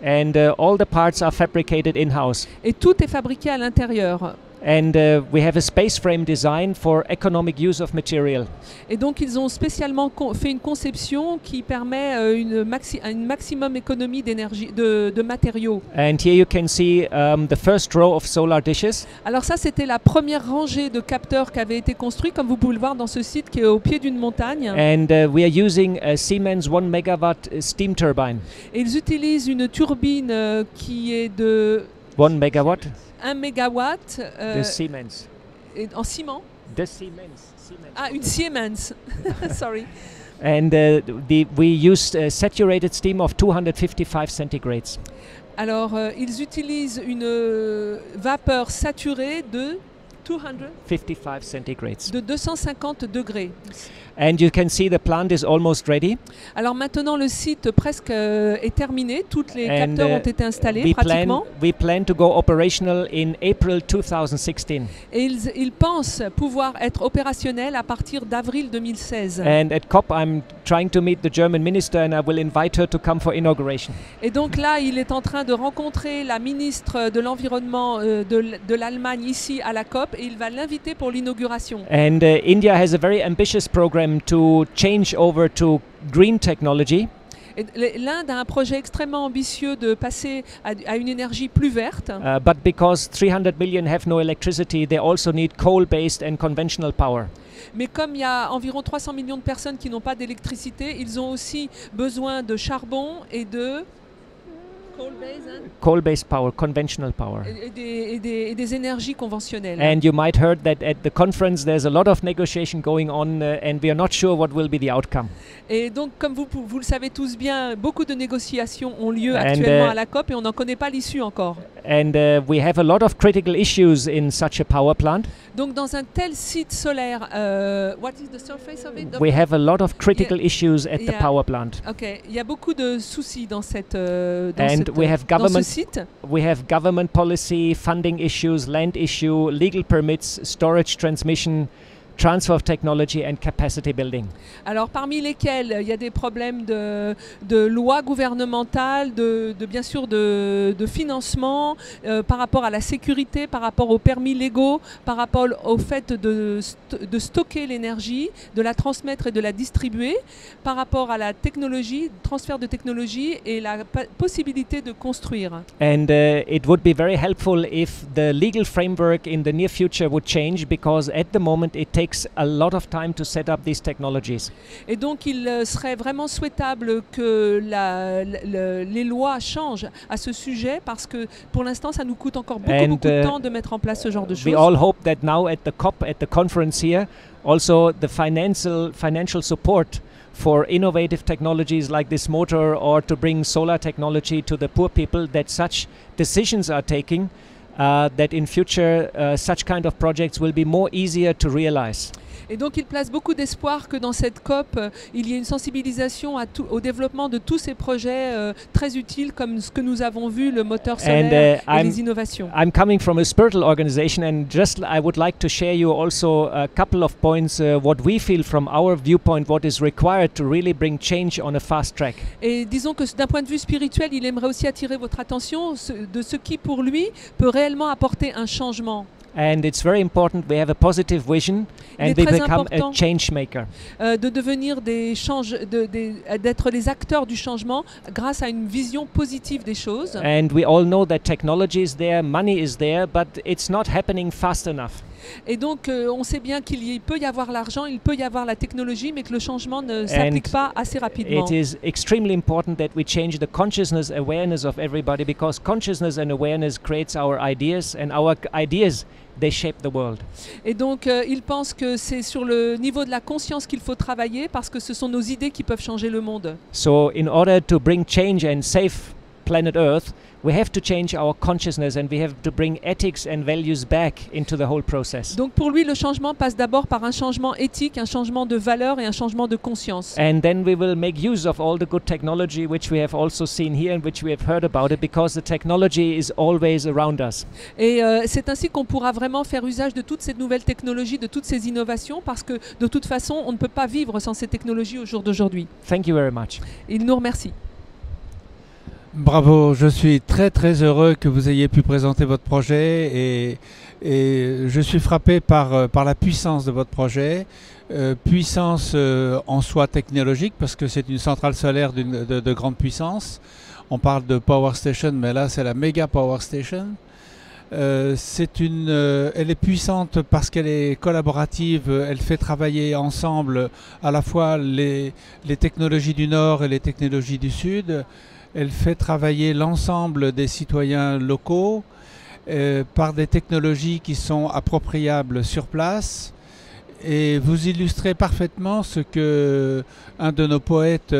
And all the parts are fabricated in-house. et tout est fabriqué à l'intérieur. And we have a space frame design for economic use of material. Et donc ils ont spécialement fait une conception qui permet une maximum économie d'énergie, de matériaux. And here you can see the first row of solar dishes. Alors ça, c'était la première rangée de capteurs qui avait été construite, comme vous pouvez le voir dans ce site qui est au pied d'une montagne. And we are using a Siemens 1 megawatt steam turbine. Et ils utilisent une turbine qui est de 1 megawatt. 1 mégawatt The Siemens. en ciment. The Siemens. Ah, une Siemens. Sorry. And we used saturated steam of 255 centigrades. Alors, ils utilisent une vapeur saturée de 55 centigrades. de 250 degrés. And you can see the plant is almost ready. Alors maintenant, le site presque est terminé. Tous les And, capteurs ont été installés we pratiquement. plan to go operational in April 2016. Et ils pensent pouvoir être opérationnels à partir d'avril 2016. And at COP, I'm trying to meet the German minister, and I will invite her to come for inauguration. Et donc là, il est en train de rencontrer la ministre de l'Environnement de l'Allemagne ici à la COP et il va l'inviter pour l'inauguration. And India has a very ambitious program to change over to green technology. L'Inde a un projet extrêmement ambitieux de passer à une énergie plus verte. But because 300 million have no electricity, they also need coal-based and conventional power. Mais comme il y a environ 300 millions de personnes qui n'ont pas d'électricité, ils ont aussi besoin de charbon et de Coal-based power, conventional power. et des énergies conventionnelles. And you might heard that at the conference there's a lot of negotiation going on, and we are not sure what will be the outcome. Et donc, comme vous le savez tous bien, beaucoup de négociations ont lieu actuellement à la COP et on n'en connaît pas l'issue encore. And we have a lot of critical issues in such a power plant. Donc, dans un tel site solaire, what is the surface of it? We have a lot of critical issues at the power plant. Ok, il y a beaucoup de soucis dans dans ce site. We have government policy, funding issues, land issue, legal permits, storage transmission, transfer of technology and capacity building. Alors parmi lesquels il y a des problèmes de loi gouvernementale, bien sûr de financement, par rapport à la sécurité, par rapport aux permis légaux, par rapport au fait de stocker l'énergie, de la transmettre et de la distribuer, par rapport à la technologie, transfert de technologie et la possibilité de construire. And it would be very helpful if the legal framework in the near future would change, because at the moment it takes takes a lot of time to set up these technologies. Et donc il serait vraiment souhaitable que les lois changent à ce sujet parce que pour l'instant ça nous coûte encore beaucoup de temps de mettre en place ce genre de choses. We all hope that now at the COP, at the conference here, also the financial support for innovative technologies like this motor or to bring solar technology to the poor people, that such decisions are taking, that in future such kind of projects will be more easier to realize. Et donc il place beaucoup d'espoir que dans cette COP, il y ait une sensibilisation au développement de tous ces projets très utiles comme ce que nous avons vu, le moteur solaire et les innovations. I'm coming from a spiritual organization, and just I would like to share you also a couple of points what we feel from our viewpoint what is required to really bring change on a fast track. Et disons que d'un point de vue spirituel, il aimerait aussi attirer votre attention de ce qui pour lui peut réellement apporter un changement. And it's very important we have a positive vision and we become a change maker. De devenir d'être les acteurs du changement grâce à une vision positive des choses. And we all know that technology is there, money is there, but it's not happening fast enough. Et donc on sait bien qu'il peut y avoir l'argent, il peut y avoir la technologie, mais que le changement ne s'applique pas assez rapidement. It is extremely important that we change the consciousness, awareness of everybody, because consciousness and awareness creates our ideas, and our ideas, they shape the world. Et donc il pense que c'est sur le niveau de la conscience qu'il faut travailler parce que ce sont nos idées qui peuvent changer le monde. So in order to bring change and save planet Earth, we have to change our consciousness and we have to bring ethics and values back into the whole process. Donc pour lui, le changement passe d'abord par un changement éthique, un changement de valeurs et un changement de conscience. And then we will make use of all the good technology which we have also seen here and which we have heard about it, because the technology is always around us. Et c'est ainsi qu'on pourra vraiment faire usage de toutes ces nouvelles technologies, de toutes ces innovations, parce que de toute façon, on ne peut pas vivre sans ces technologies au jour d'aujourd'hui. Thank you very much. Il nous remercie. Bravo, je suis très très heureux que vous ayez pu présenter votre projet et je suis frappé par la puissance de votre projet, puissance en soi technologique parce que c'est une centrale solaire de grande puissance. On parle de Power Station, mais là c'est la méga Power Station. Elle est puissante parce qu'elle est collaborative, elle fait travailler ensemble à la fois les technologies du Nord et les technologies du Sud. Elle fait travailler l'ensemble des citoyens locaux par des technologies qui sont appropriables sur place. Et vous illustrez parfaitement ce que un de nos poètes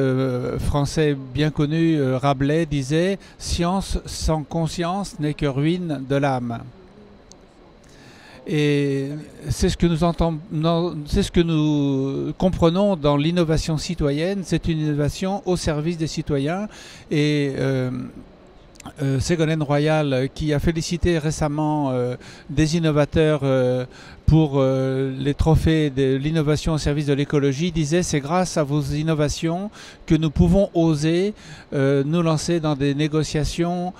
français bien connus, Rabelais, disait « Science sans conscience n'est que ruine de l'âme ». Et c'est ce que nous comprenons dans l'innovation citoyenne. C'est une innovation au service des citoyens. Et Ségolène Royal, qui a félicité récemment des innovateurs pour les trophées de l'innovation au service de l'écologie, disait: c'est grâce à vos innovations que nous pouvons oser nous lancer dans des négociations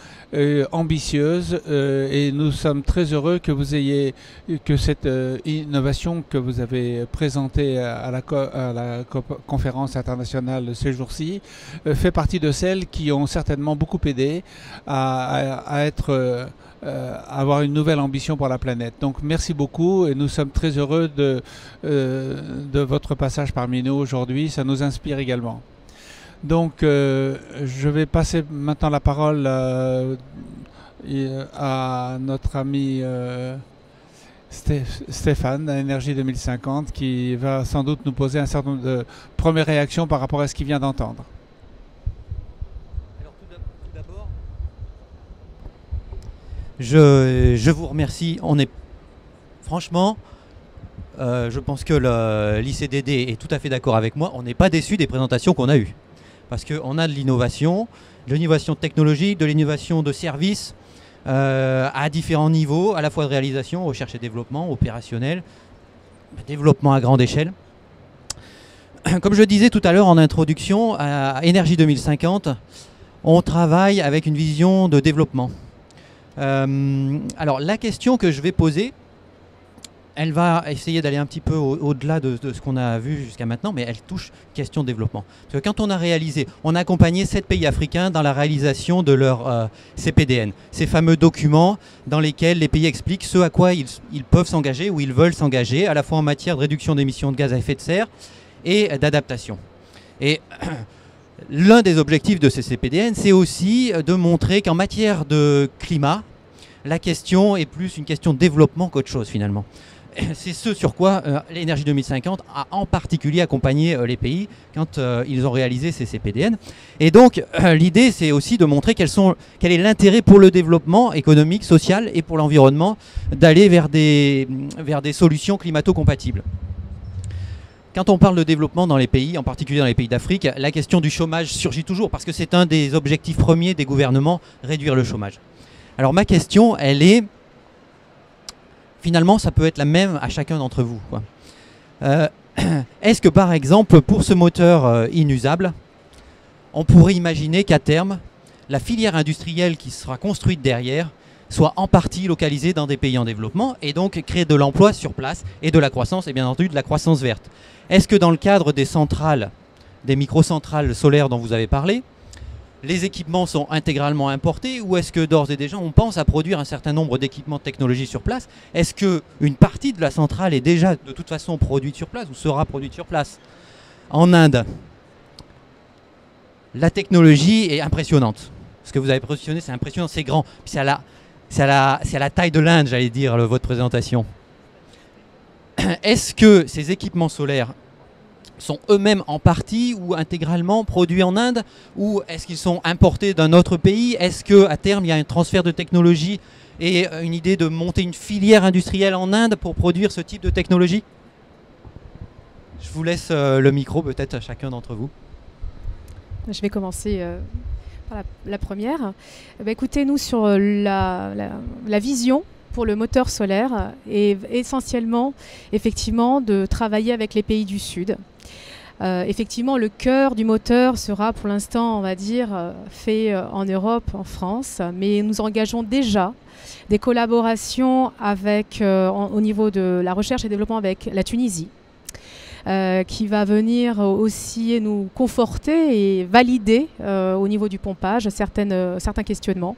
ambitieuses, et nous sommes très heureux que cette innovation que vous avez présentée à la conférence internationale ces jours-ci fait partie de celles qui ont certainement beaucoup aidé à avoir une nouvelle ambition pour la planète. Donc merci beaucoup et nous sommes très heureux de votre passage parmi nous aujourd'hui. Ça nous inspire également. Donc je vais passer maintenant la parole à notre ami Stéphane d'Énergie 2050, qui va sans doute nous poser un certain nombre de premières réactions par rapport à ce qu'il vient d'entendre. Je vous remercie. Franchement, je pense que l'ICDD est tout à fait d'accord avec moi. On n'est pas déçu des présentations qu'on a eues. Parce qu'on a de l'innovation technologique, de l'innovation de services à différents niveaux, à la fois de réalisation, recherche et développement, opérationnel, développement à grande échelle. Comme je disais tout à l'heure en introduction, à Énergie 2050, on travaille avec une vision de développement. Alors la question que je vais poser, elle va essayer d'aller un petit peu au-delà de ce qu'on a vu jusqu'à maintenant, mais elle touche question de développement. Parce que quand on a accompagné 7 pays africains dans la réalisation de leur CPDN, ces fameux documents dans lesquels les pays expliquent ce à quoi ils peuvent s'engager ou ils veulent s'engager, à la fois en matière de réduction d'émissions de gaz à effet de serre et d'adaptation. Et l'un des objectifs de ces CPDN, c'est aussi de montrer qu'en matière de climat, la question est plus une question de développement qu'autre chose finalement. C'est ce sur quoi l'énergie 2050 a en particulier accompagné les pays quand ils ont réalisé ces CPDN. Et donc l'idée, c'est aussi de montrer quel est l'intérêt pour le développement économique, social et pour l'environnement d'aller vers des solutions climato-compatibles. Quand on parle de développement dans les pays, en particulier dans les pays d'Afrique, la question du chômage surgit toujours parce que c'est un des objectifs premiers des gouvernements, réduire le chômage. Alors ma question, elle est... Finalement, ça peut être la même à chacun d'entre vous, quoi. Est-ce que, par exemple, pour ce moteur inusable, on pourrait imaginer qu'à terme, la filière industrielle qui sera construite derrière soit en partie localisée dans des pays en développement et donc créer de l'emploi sur place et de la croissance, et bien entendu de la croissance verte? Est-ce que dans le cadre des centrales, des microcentrales solaires dont vous avez parlé, les équipements sont intégralement importés ou est-ce que d'ores et déjà on pense à produire un certain nombre d'équipements de technologie sur place? Est-ce qu'une partie de la centrale est déjà de toute façon produite sur place ou sera produite sur place? En Inde, la technologie est impressionnante. Ce que vous avez positionné, c'est impressionnant, c'est grand. C'est à la taille de l'Inde, j'allais dire, votre présentation. Est-ce que ces équipements solaires sont eux-mêmes en partie ou intégralement produits en Inde, ou est-ce qu'ils sont importés d'un autre pays? Est-ce qu'à terme il y a un transfert de technologie et une idée de monter une filière industrielle en Inde pour produire ce type de technologie? Je vous laisse le micro peut-être à chacun d'entre vous. Je vais commencer par la première. Écoutez, nous sur la vision pour le moteur solaire est essentiellement effectivement de travailler avec les pays du Sud. Effectivement, le cœur du moteur sera pour l'instant, on va dire, fait en Europe, en France, mais nous engageons déjà des collaborations avec, au niveau de la recherche et développement avec la Tunisie, qui va venir aussi nous conforter et valider au niveau du pompage certains questionnements.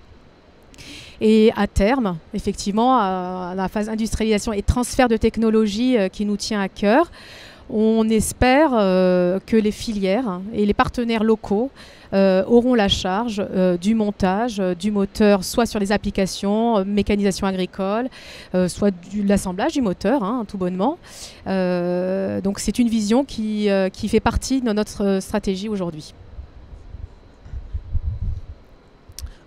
Et à terme, effectivement, à la phase industrialisation et transfert de technologie qui nous tient à cœur, on espère que les filières et les partenaires locaux auront la charge du montage du moteur, soit sur les applications, mécanisation agricole, soit de l'assemblage du moteur, hein, tout bonnement. Donc c'est une vision qui fait partie de notre stratégie aujourd'hui.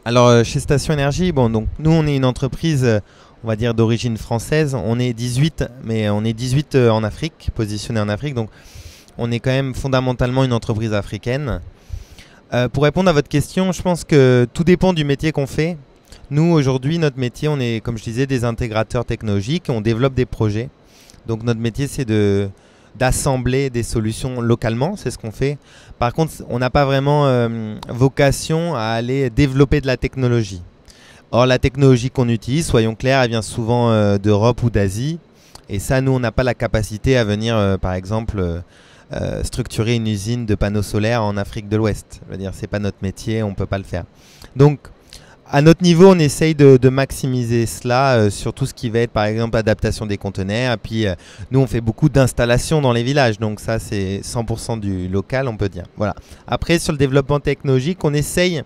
Alors chez Station Énergie, bon, donc nous on est une entreprise, on va dire d'origine française. On est 18, mais on est 18 en Afrique, positionnés en Afrique. Donc on est quand même fondamentalement une entreprise africaine. Pour répondre à votre question, je pense que tout dépend du métier qu'on fait. Nous aujourd'hui, notre métier, on est, comme je disais, des intégrateurs technologiques. On développe des projets. Donc notre métier, c'est d'assembler des solutions localement, c'est ce qu'on fait. Par contre, on n'a pas vraiment vocation à aller développer de la technologie. Or, la technologie qu'on utilise, soyons clairs, elle vient souvent d'Europe ou d'Asie. Et ça, nous, on n'a pas la capacité à venir, par exemple, structurer une usine de panneaux solaires en Afrique de l'Ouest. Je veux dire, c'est pas notre métier, on peut pas le faire. Donc, à notre niveau, on essaye de maximiser cela sur tout ce qui va être, par exemple, adaptation des conteneurs. Et puis, nous, on fait beaucoup d'installations dans les villages. Donc, ça, c'est 100% du local, on peut dire. Voilà. Après, sur le développement technologique, on essaye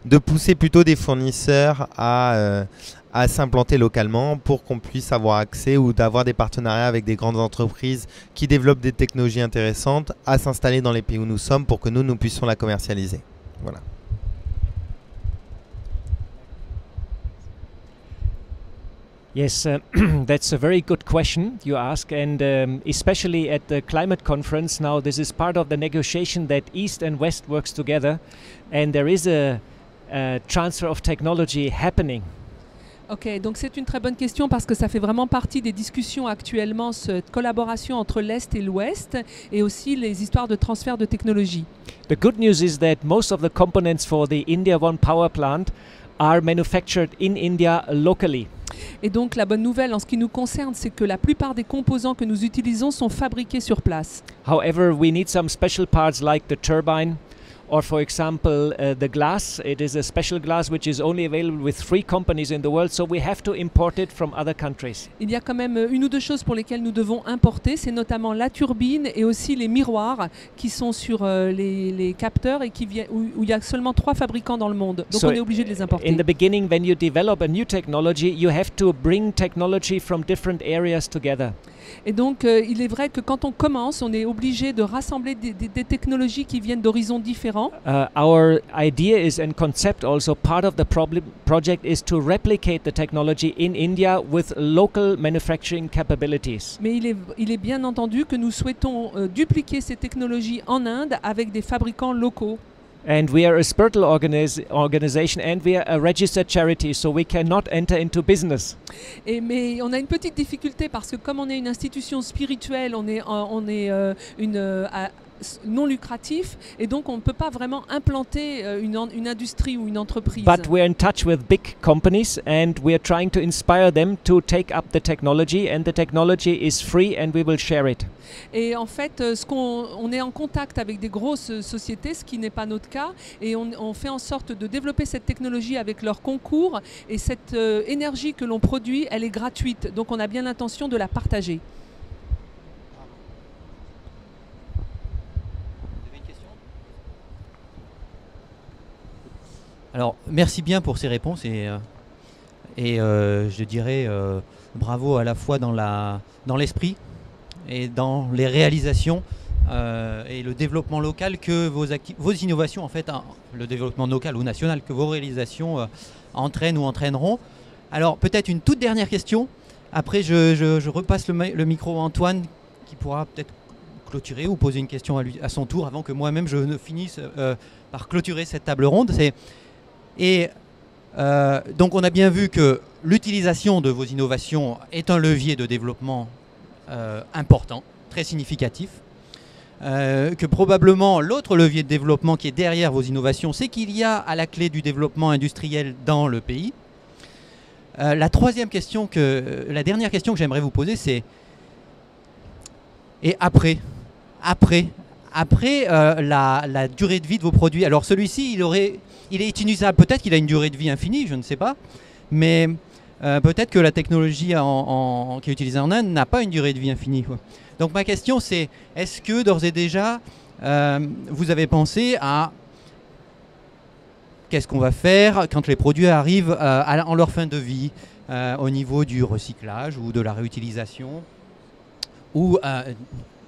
de pousser plutôt des fournisseurs à s'implanter localement pour qu'on puisse avoir accès ou d'avoir des partenariats avec des grandes entreprises qui développent des technologies intéressantes à s'installer dans les pays où nous sommes pour que nous puissions la commercialiser. Voilà. Yes, that's a very good question you ask, and especially at the climate conference now, this is part of the negotiation that East and West works together, and there is a transfer of technology happening. Ok, donc c'est une très bonne question parce que ça fait vraiment partie des discussions actuellement, cette collaboration entre l'Est et l'Ouest, et aussi les histoires de transfert de technologie. The good news is that most of the components for the India One power plant are manufactured in India locally. Et donc la bonne nouvelle en ce qui nous concerne, c'est que la plupart des composants que nous utilisons sont fabriqués sur place. However, we need some special parts like the turbine, or for example the glass. It is a special glass which is only available with 3 companies in the world, so we have to import it from other countries. Il y a quand même une ou deux choses pour lesquelles nous devons importer, c'est notamment la turbine et aussi les miroirs qui sont sur les capteurs et où il y a seulement 3 fabricants dans le monde. Donc So, on est obligé de les importer. In the beginning, when you develop a new technology, you have to bring technology from different areas together. Et donc il est vrai que quand on commence, on est obligé de rassembler des technologies qui viennent d'horizons différents. Our idea is, and concept also, part of the project is to replicate the technology in India with local manufacturing capabilities. Mais il est bien entendu que nous souhaitons dupliquer ces technologies en Inde avec des fabricants locaux. And we are a spiritual organization, and we are a registered charity, so we cannot enter into business. Mais on a une petite difficulté parce que comme on est une institution spirituelle, on est non lucratif et donc on ne peut pas vraiment implanter une industrie ou une entreprise. But we are in touch with big companies, and we are trying to inspire them to take up the technology, and the technology is free, and we will share it. Et en fait, on est en contact avec des grosses sociétés, ce qui n'est pas notre cas, et on fait en sorte de développer cette technologie avec leur concours, et cette énergie que l'on produit, elle est gratuite, donc on a bien l'intention de la partager. Alors, merci bien pour ces réponses et je dirais bravo à la fois dans l'esprit et dans les réalisations et le développement local que vos innovations, en fait, le développement local ou national que vos réalisations entraînent ou entraîneront. Alors, peut-être une toute dernière question. Après, je repasse le micro à Antoine qui pourra peut-être clôturer ou poser une question à son tour avant que moi-même je ne finisse par clôturer cette table ronde. Donc on a bien vu que l'utilisation de vos innovations est un levier de développement important, très significatif. Que probablement l'autre levier de développement qui est derrière vos innovations, c'est qu'il y a à la clé du développement industriel dans le pays. La dernière question que j'aimerais vous poser, c'est et après la durée de vie de vos produits. Alors celui-ci, il est utilisable, peut-être qu'il a une durée de vie infinie, je ne sais pas, mais peut-être que la technologie qui est utilisée en Inde n'a pas une durée de vie infinie, quoi. Donc ma question c'est, est-ce que d'ores et déjà, vous avez pensé à qu'est-ce qu'on va faire quand les produits arrivent en leur fin de vie, au niveau du recyclage ou de la réutilisation, ou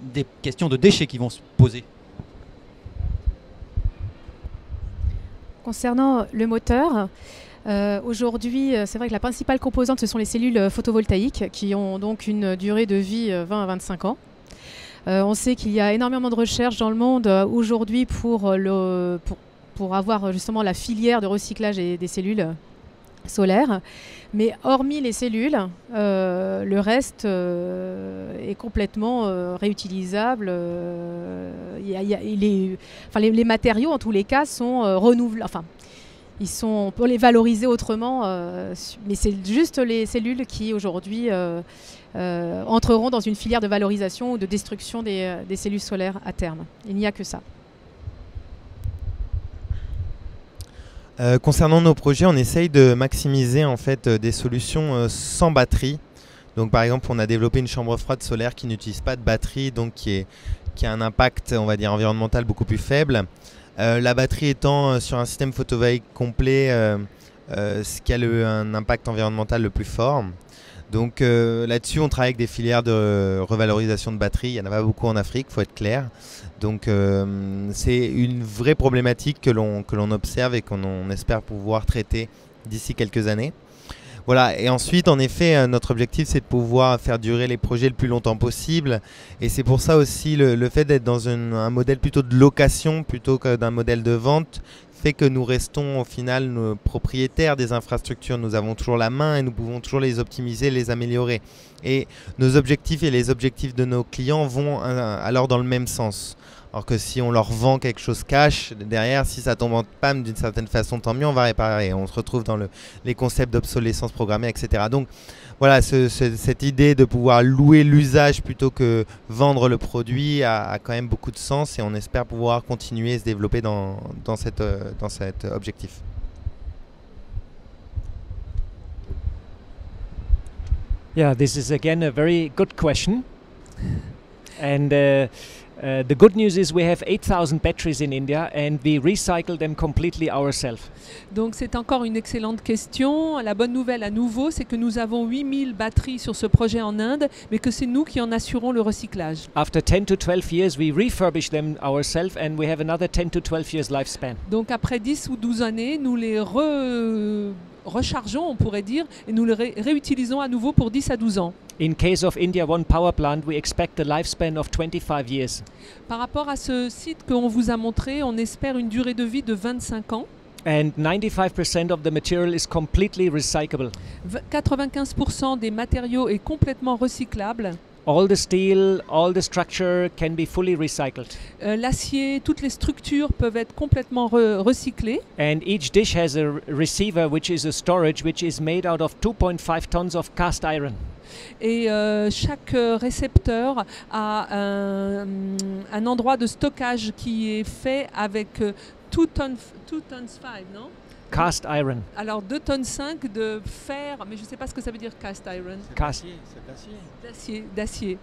des questions de déchets qui vont se poser? Concernant le moteur, aujourd'hui, c'est vrai que la principale composante, ce sont les cellules photovoltaïques qui ont donc une durée de vie 20 à 25 ans. On sait qu'il y a énormément de recherches dans le monde aujourd'hui pour avoir justement la filière de recyclage des cellules solaires. Mais hormis les cellules, le reste est complètement réutilisable. Les matériaux, en tous les cas, sont renouvelables. Enfin, on peut les valoriser autrement, mais c'est juste les cellules qui, aujourd'hui, entreront dans une filière de valorisation ou de destruction des cellules solaires à terme. Il n'y a que ça. Concernant nos projets, on essaye de maximiser en fait des solutions sans batterie. Donc par exemple, on a développé une chambre froide solaire qui n'utilise pas de batterie, donc qui a un impact, on va dire, environnemental beaucoup plus faible. La batterie étant sur un système photovoltaïque complet, ce qui a un impact environnemental le plus fort. Donc là-dessus, on travaille avec des filières de revalorisation de batteries. Il n'y en a pas beaucoup en Afrique, il faut être clair. Donc c'est une vraie problématique que l'on observe et qu'on espère pouvoir traiter d'ici quelques années. Voilà, et ensuite, en effet, notre objectif, c'est de pouvoir faire durer les projets le plus longtemps possible. Et c'est pour ça aussi le fait d'être dans un modèle plutôt de location plutôt que d'un modèle de vente fait que nous restons au final nos propriétaires des infrastructures. Nous avons toujours la main et nous pouvons toujours les optimiser, les améliorer. Et nos objectifs et les objectifs de nos clients vont alors dans le même sens. Alors que si on leur vend quelque chose cash, derrière, si ça tombe en panne d'une certaine façon, tant mieux, on va réparer. On se retrouve dans les concepts d'obsolescence programmée, etc. Donc voilà, cette idée de pouvoir louer l'usage plutôt que vendre le produit a quand même beaucoup de sens et on espère pouvoir continuer et se développer dans cet objectif. Yeah, this is again a very good question. And the good news is we have 8,000 batteries in India and we recycle them completely ourselves. Donc c'est encore une excellente question. La bonne nouvelle à nouveau, c'est que nous avons 8000 batteries sur ce projet en Inde, mais que c'est nous qui en assurons le recyclage. After 10 to 12 years, we refurbish them ourselves and we have another 10 to 12 years lifespan. Donc après 10 ou 12 années, nous les rechargeons, on pourrait dire, et nous les réutilisons à nouveau pour 10 à 12 ans. In case of India One Power Plant, we expect a lifespan of 25 years. Par rapport à ce site qu'on vous a montré, on espère une durée de vie de 25 ans. And 95% of the material is completely recyclable. 95% des matériaux est complètement recyclable. All the steel, all the structure can be fully recycled. L'acier, toutes les structures peuvent être complètement recyclées. And each dish has a receiver, which is a storage, which is made out of 2.5 tons of cast iron. Et chaque récepteur a un endroit de stockage qui est fait avec 2 tonnes 5, non? Cast iron. Alors 2 tonnes 5 de fer, mais je ne sais pas ce que ça veut dire cast iron. D'acier.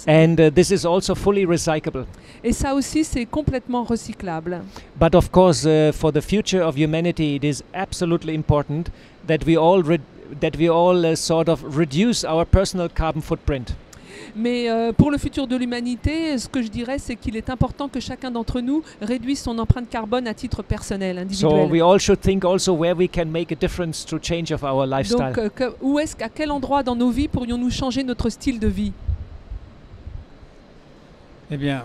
And this is also fully recyclable. Et ça aussi, c'est complètement recyclable. But of course, for the future of humanity, it is absolutely important that we all sort of reduce our personal carbon footprint. Mais pour le futur de l'humanité, ce que je dirais, c'est qu'il est important que chacun d'entre nous réduise son empreinte carbone à titre personnel, individuel. So we all should think also where we can make a difference to change of our lifestyle. Donc, à quel endroit dans nos vies pourrions-nous changer notre style de vie? Eh bien,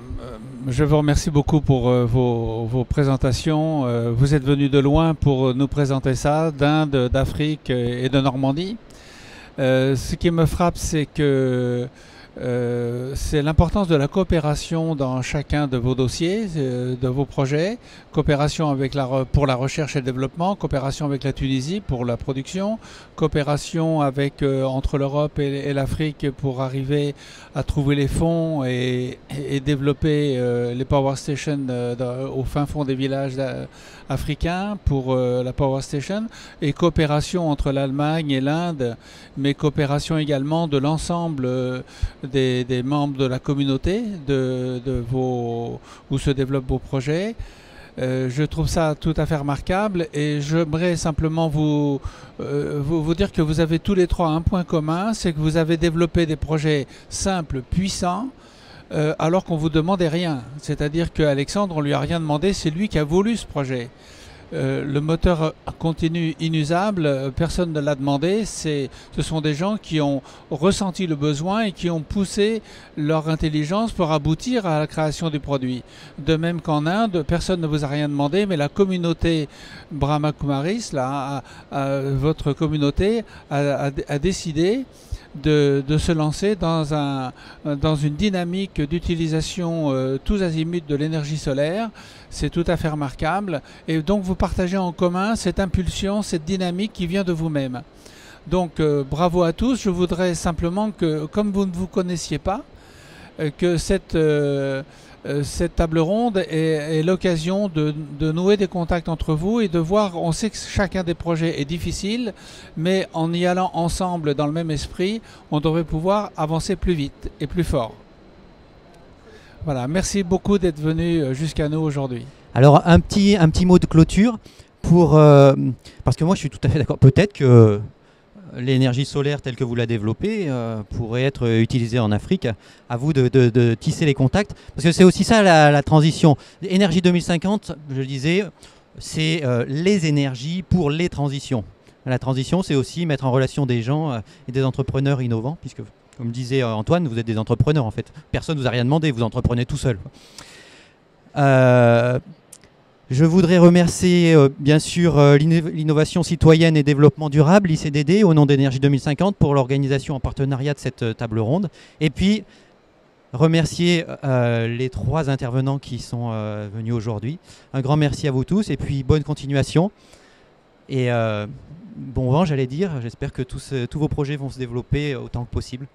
je vous remercie beaucoup pour vos présentations. Vous êtes venus de loin pour nous présenter ça, d'Inde, d'Afrique et de Normandie. Ce qui me frappe, c'est que c'est l'importance de la coopération dans chacun de vos dossiers, de vos projets. Coopération pour la recherche et le développement, coopération avec la Tunisie pour la production, coopération entre l'Europe et l'Afrique pour arriver à trouver les fonds et développer les power stations au fin fond des villages africains pour la power station, et coopération entre l'Allemagne et l'Inde, mais coopération également de l'ensemble des membres de la communauté où se développent vos projets. Je trouve ça tout à fait remarquable et j'aimerais simplement vous dire que vous avez tous les trois un point commun, c'est que vous avez développé des projets simples, puissants, alors qu'on ne vous demandait rien. C'est-à-dire qu'Alexandre, on ne lui a rien demandé, c'est lui qui a voulu ce projet. Le moteur continu inusable, personne ne l'a demandé, ce sont des gens qui ont ressenti le besoin et qui ont poussé leur intelligence pour aboutir à la création du produit. De même qu'en Inde, personne ne vous a rien demandé, mais la communauté Brahma Kumaris, votre communauté, a décidé de se lancer dans une dynamique d'utilisation tous azimuts de l'énergie solaire. C'est tout à fait remarquable. Et donc vous partagez en commun cette impulsion, cette dynamique qui vient de vous-même. Donc bravo à tous. Je voudrais simplement que, comme vous ne vous connaissiez pas, que cette table ronde est l'occasion de nouer des contacts entre vous et de voir, on sait que chacun des projets est difficile, mais en y allant ensemble dans le même esprit, on devrait pouvoir avancer plus vite et plus fort. Voilà, merci beaucoup d'être venu jusqu'à nous aujourd'hui. Alors un petit mot de clôture parce que moi je suis tout à fait d'accord. Peut-être que l'énergie solaire telle que vous la développez pourrait être utilisée en Afrique. À vous de tisser les contacts. Parce que c'est aussi ça la transition. Énergie 2050, je le disais, c'est les énergies pour les transitions. La transition, c'est aussi mettre en relation des gens et des entrepreneurs innovants. Puisque, comme disait Antoine, vous êtes des entrepreneurs en fait. Personne ne vous a rien demandé, vous entreprenez tout seul. Je voudrais remercier bien sûr l'innovation citoyenne et développement durable, l'ICDD, au nom d'Énergie 2050 pour l'organisation en partenariat de cette table ronde. Et puis remercier les 3 intervenants qui sont venus aujourd'hui. Un grand merci à vous tous et puis bonne continuation. Et bon vent, j'allais dire. J'espère que tous vos projets vont se développer autant que possible.